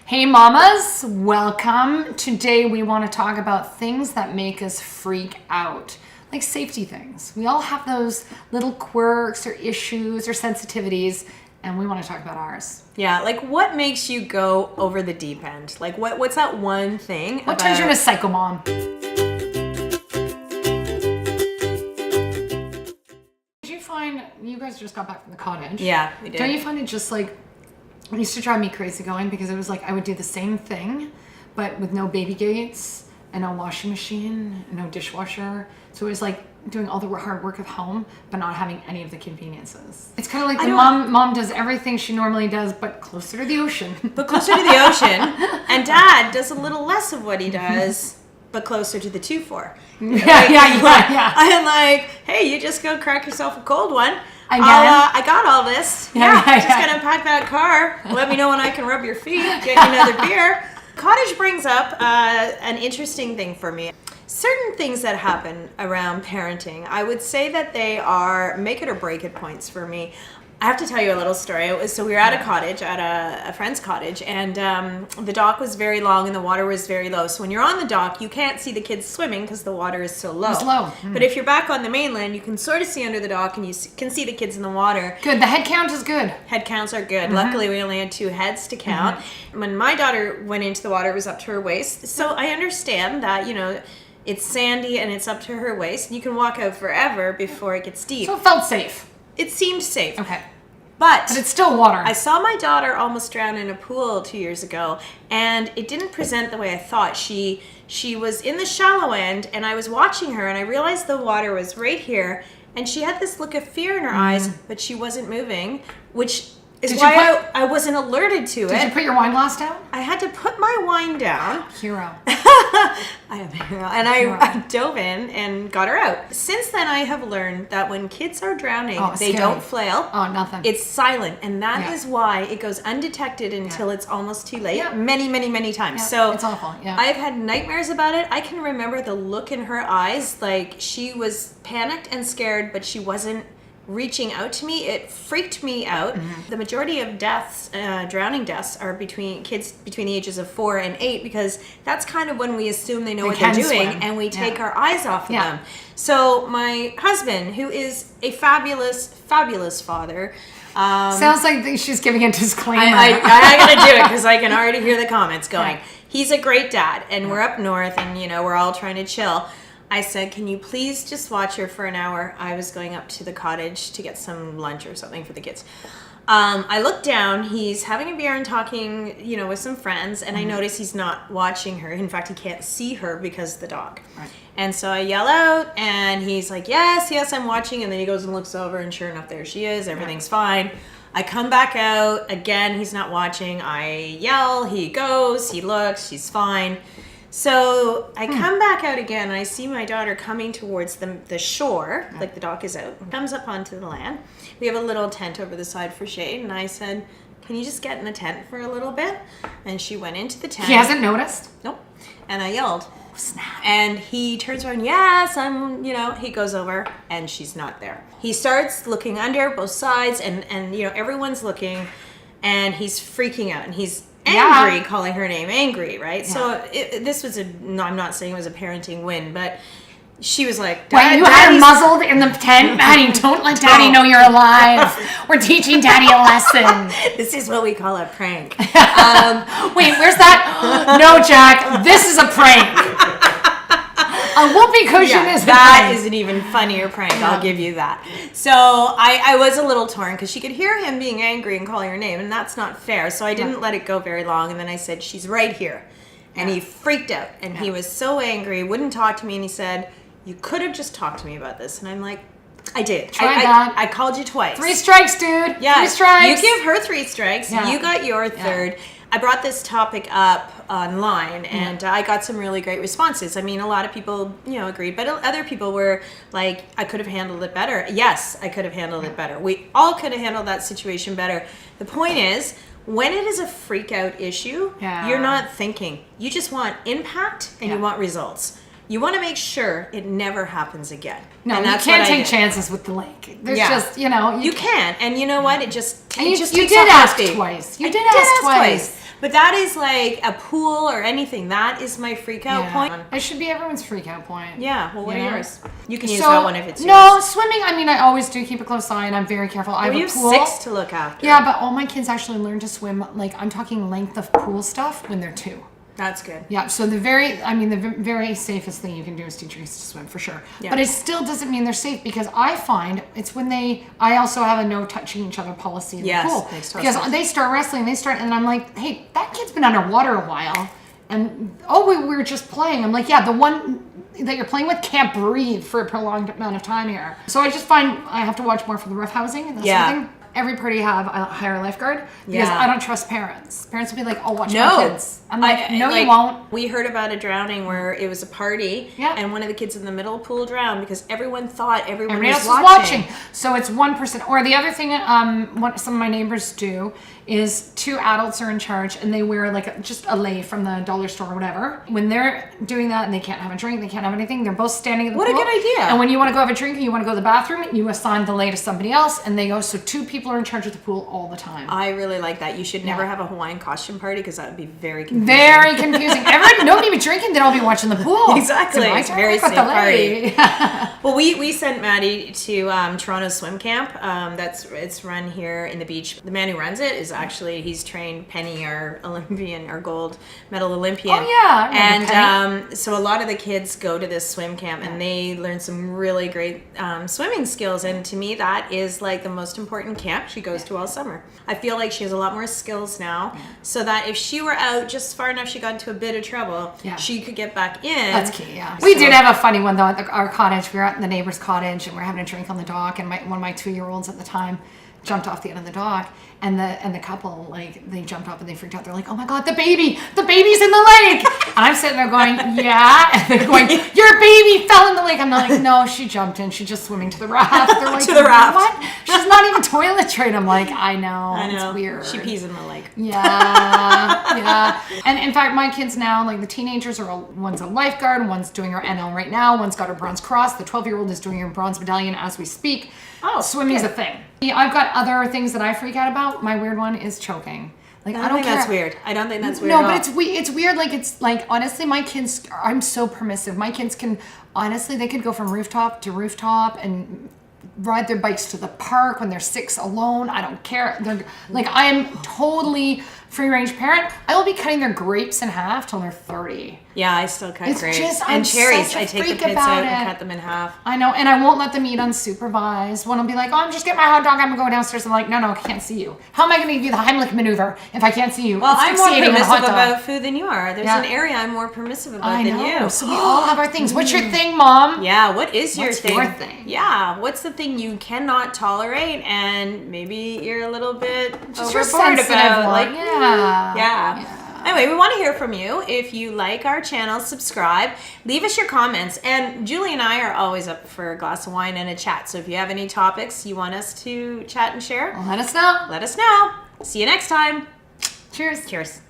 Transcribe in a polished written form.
Hey mamas, welcome. Today we want to talk about things that make us freak out, like safety things. We all have those little quirks or issues or sensitivities, and we want to talk about ours. Yeah, like what makes you go over the deep end? Like what's that one thing? What turns you into a psycho mom? Did you find, you guys just got back from the cottage? Yeah, we did. Don't you find it just like, it used to drive me crazy going because it was like I would do the same thing, but with no baby gates and no washing machine, and no dishwasher. So it was like doing all the hard work of home, but not having any of the conveniences. It's kind of like the mom does everything she normally does, but closer to the ocean. But closer to the ocean. And dad does a little less of what he does, but closer to the 2-4. Yeah. I'm like, hey, you just go crack yourself a cold one. Again? I got all this. Yeah. Just gonna pack that car. Let me know when I can rub your feet. Get you another beer. Cottage brings up an interesting thing for me. Certain things that happen around parenting, I would say that they are make it or break it points for me. I have to tell you a little story. So we were at a cottage, at a friend's cottage, and the dock was very long and the water was very low. So when you're on the dock, you can't see the kids swimming because the water is so low. It's low. But if you're back on the mainland, you can sort of see under the dock and you can see the kids in the water. Good. The head count is good. Head counts are good. Luckily, we only had 2 heads to count. When my daughter went into the water, it was up to her waist. So I understand that, it's sandy and it's up to her waist. You can walk out forever before it gets deep. So it felt safe. It seemed safe. Okay. But it's still water. I saw my daughter almost drown in a pool 2 years ago, and it didn't present the way I thought. She was in the shallow end, and I was watching her, and I realized the water was right here, and she had this look of fear in her eyes, but she wasn't moving, which is why I wasn't alerted to it. Did you put your wine glass down? I had to put my wine down. Hero. I am a hero. And I dove in and got her out. Since then, I have learned that when kids are drowning, they don't flail. Oh, nothing. It's silent. And that is why it goes undetected until it's almost too late. Yeah. Many, many, many times. Yeah. So it's awful. Yeah. I've had nightmares about it. I can remember the look in her eyes. Like she was panicked and scared, but she wasn't reaching out to me. It freaked me out. The majority of deaths, drowning deaths, are between kids between the ages of 4 and 8 because that's kind of when we assume they know what they're doing and we take our eyes off of them. So my husband, who is a fabulous, fabulous father, sounds like she's giving a disclaimer. I gotta do it because I can already hear the comments going. He's a great dad, and we're up north, and we're all trying to chill. I said, can you please just watch her for an hour? I was going up to the cottage to get some lunch or something for the kids. I look down, he's having a beer and talking, with some friends, and I notice he's not watching her. In fact, he can't see her because of the dock. Right. And so I yell out, and he's like, yes, I'm watching. And then he goes and looks over, and sure enough, there she is. Everything's fine. I come back out. Again, he's not watching. I yell. He goes. He looks. She's fine. So I come back out again, and I see my daughter coming towards the shore, like the dock is out, comes up onto the land. We have a little tent over the side for shade, and I said, can you just get in the tent for a little bit? And she went into the tent. He hasn't noticed? Nope. And I yelled. Oh, snap. And he turns around, yes, he goes over, and she's not there. He starts looking under both sides, and everyone's looking, and he's freaking out, and he's angry, calling her name angry, right? Yeah. So this was I'm not saying it was a parenting win, but she was like, Wait, you had her muzzled in the tent? Maddie, don't let Daddy know you're alive. We're teaching Daddy a lesson. This is what we call a prank. Wait, where's that? No, Jack, this is a prank. A whoopee cushion is an even funnier prank. I'll give you that. So I was a little torn because she could hear him being angry and calling her name, and that's not fair. So I didn't let it go very long, and then I said, she's right here. And he freaked out, and he was so angry, wouldn't talk to me, and he said, you could have just talked to me about this. And I'm like, I did. I called you twice. 3 strikes, dude. Yeah. 3 strikes. You give her 3 strikes. Yeah. You got your 3rd. I brought this topic up online, and I got some really great responses. I mean, a lot of people, agreed, but other people were like, I could have handled it better. Yes, I could have handled it better. We all could have handled that situation better. The point is, when it is a freak out issue, you're not thinking. You just want impact and you want results. You want to make sure it never happens again. No, and you can't take chances with the lake. There's just, you can. And you know what? You did ask twice. You did ask twice. But that is like a pool or anything. That is my freak out point. It should be everyone's freak out point. Yeah. Well, what are yours? You can use So, that one if it's yours. No, swimming, I mean, I always do keep a close eye and I'm very careful. I have you a have pool. 6 to look after. Yeah, but all my kids actually learn to swim, like I'm talking length of pool stuff when they're 2. That's good. Yeah, so the very safest thing you can do is teach your kids to swim for sure. Yeah. But it still doesn't mean they're safe because I find it's when I also have a no touching each other policy in the pool. Makes total Because sense. they start wrestling, and I'm like, hey, that kid's been underwater a while. And we were just playing. I'm like, yeah, the one that you're playing with can't breathe for a prolonged amount of time here. So I just find I have to watch more for the rough housing and that sort of thing. Every party have a hire a lifeguard because I don't trust parents. Parents will be like, "Oh, watch my kids." I'm like, "No, you won't." We heard about a drowning where it was a party, and one of the kids in the middle pool drowned because everyone thought everybody else was watching. So it's one person. Or the other thing, what some of my neighbors do is 2 adults are in charge and they wear like just a lei from the dollar store or whatever. When they're doing that and they can't have a drink, they can't have anything, they're both standing in the pool. What a good idea. And when you want to go have a drink and you want to go to the bathroom, you assign the lei to somebody else and they go. So 2 people are in charge of the pool all the time. I really like that. You should never have a Hawaiian costume party because that would be very confusing. Very confusing. Nobody be drinking, they'd all be watching the pool. Exactly. It's a very safe party. Well, we sent Maddie to Toronto Swim Camp. It's run here in the beach. The man who runs it is actually, he's trained Penny, our Olympian, our gold medal Olympian. Oh yeah. And so a lot of the kids go to this swim camp and they learn some really great swimming skills. And to me, that is like the most important camp she goes to all summer. I feel like she has a lot more skills now, so that if she were out just far enough she got into a bit of trouble, she could get back in. That's key, yeah. We did have a funny one, though, at our cottage. We were at the neighbor's cottage, and we were having a drink on the dock, and one of my 2-year-olds at the time jumped off the end of the dock, and the couple, like, they jumped up and they freaked out. They're like, "Oh my God, the baby's in the lake!" And I'm sitting there going, "Yeah," and they're going, "Your baby fell in the lake." I'm like, "No, she jumped in. She's just swimming to the raft." They're like, To the raft. "What? She's not even toilet trained." I'm like, I know. It's weird. She pees in the lake. Yeah. And in fact, my kids now, like the teenagers one's a lifeguard, one's doing her NL right now, one's got her bronze cross, the 12-year-old is doing her bronze medallion as we speak. Oh, swimming's a thing. I've got other things that I freak out about. My weird one is choking. Like, I don't think care. that's weird. I don't think that's weird. No, at all. but it's weird. Like, it's like, honestly, my kids, I'm so permissive. My kids can, honestly, they could go from rooftop to rooftop and ride their bikes to the park when they're 6 alone. I don't care. They're like, I am totally free range parent. I will be cutting their grapes in half till they're 30. Yeah, I still cut grapes. I'm and cherries. such a I take the freak pits about out and it. cut them in half. I know, and I won't let them eat unsupervised. One will be like, "Oh, I'm just getting my hot dog. I'm gonna go downstairs." I'm like, "No, I can't see you. How am I gonna give you the Heimlich maneuver if I can't see you?" Well, I'm more asphyxiating in a hot permissive dog. about food than you are. There's an area I'm more permissive about than you. So we all have our things. What's your thing, Mom? Yeah, what is your What's thing? your thing? Yeah, what's the thing you cannot tolerate and maybe you're a little bit Just your overboard sensitive about? one. Like, Yeah. Anyway, we want to hear from you. If you like our channel, subscribe. Leave us your comments. And Julie and I are always up for a glass of wine and a chat. So if you have any topics you want us to chat and share, Well, let us know. let us know. See you next time. Cheers. Cheers.